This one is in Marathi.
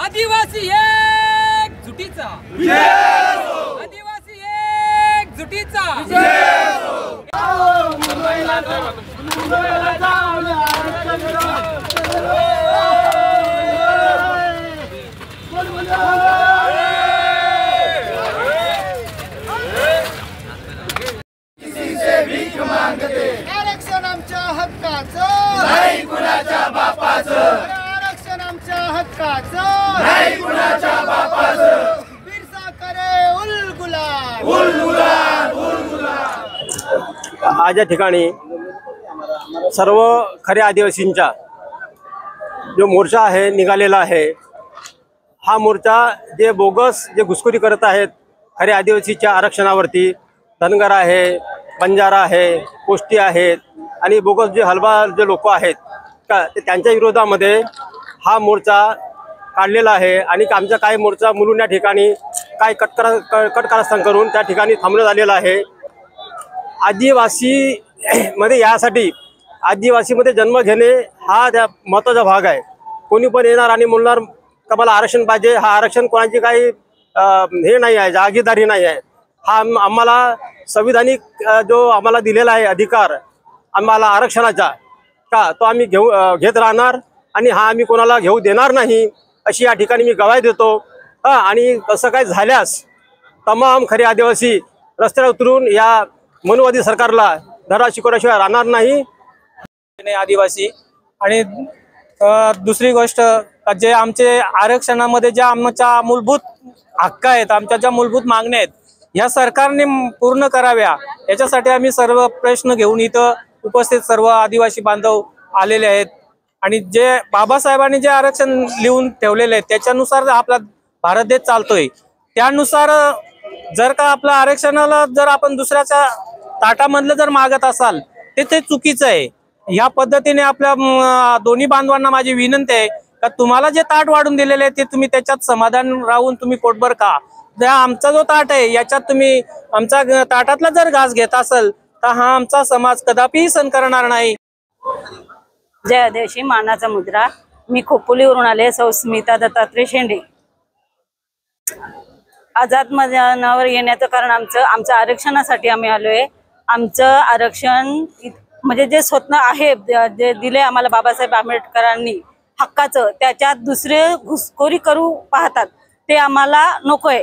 आदिवासी एकजुटीचा आदिवासी एकजुटीचा आरक्षण आमच्या हक्काचं नाही कुणाच्या बापाचं, आरक्षण आमच्या हक्काचं नाही कुणाच्या बापाचं, बिरसा करे उलगुलाल उलगुलाल उलगुलाल। आज या ठिकाणी सर्व खऱ्या आदिवासींचा जो मोर्चा आहे निघालेला आहे। हा मोर्चा जे बोगस जे घुसखोरी करत आहेत खऱ्या आदिवासीच्या आरक्षणावरती, धनगर आहे, बंजारा आहे, कोष्टी आहेत आणि बोगस जे हलबा जे लोक आहेत का त्यांच्या विरोधामध्ये हा मोर्चा काढलेला आहे। आणि आमचा काही मोर्चा मुलुंड या ठिकाणी काय कटकारस्थान करून त्या ठिकाणी थांबण्यात आलेला आहे। आदिवासी मध्ये यासाठी आदिवासीमध्ये जन्म घेणे हा त्या महत्त्वाचा भाग आहे। कोणी पण येणार आणि म्हणणार का मला आरक्षण पाहिजे, हा आरक्षण कोणाची काही हे नाही आहे, जागीरदारी नाही आहे। हा आम्हाला संविधानिक जो आम्हाला दिलेला आहे अधिकार आम्हाला आरक्षणाचा का तो आम्ही घेत राहणार आणि हा आम्ही कोणाला घेऊ देणार नाही अशी या ठिकाणी मी ग्वाही देतो। आणि तसं काही झाल्यास तमाम खरे आदिवासी रस्त्यावर उतरून या मनुवादी सरकारला धडा शिकवल्याशिवाय राहणार नाही। आदिवासी आणि दुसरी गोष्ट जे आमचे आरक्षणामध्ये ज्या आमच्या मूलभूत हक्क आहेत, आमच्या ज्या मूलभूत मागण्या आहेत या सरकारने पूर्ण कराव्या, याच्यासाठी आम्ही सर्व प्रश्न घेऊन इथं उपस्थित सर्व आदिवासी बांधव आलेले आहेत। आणि जे बाबासाहेबांनी जे आरक्षण लिहून ठेवलेले आहे त्याच्यानुसार आपला भारत देश चालतोय, त्यानुसार जर का आपल्या आरक्षणाला जर आपण दुसऱ्याच्या ताटामधलं जर मागत असाल ते चुकीचं आहे। ह्या पद्धतीने आपल्या दोन्ही बांधवांना माझी विनंती आहे का तुम्हाला जे ताट वाढून दिलेले आहे ते तुम्ही त्याच्यात समाधान राहून तुम्ही पोटभर खा। आमचा जो ताट आहे याच्यात तुम्ही आमचा ताटातला जर घास घेत असेल तर हा आमचा समाज कदापिही सहन करणार नाही। जय आदिवासी मानाचा मुद्रा। मी खोपोलीवरून आले, सौ स्मिता दत्तात्रय शेंडे। आझाद मैदानावर येण्याचं कारण आमचं आरक्षणासाठी आम्ही आलोय। आमचं आरक्षण म्हणजे जे स्वप्न आहे जे दिले आम्हाला बाबासाहेब आंबेडकरांनी हक्काचं, त्याच्यात दुसरे घुसखोरी करू पाहतात ते आम्हाला नकोय।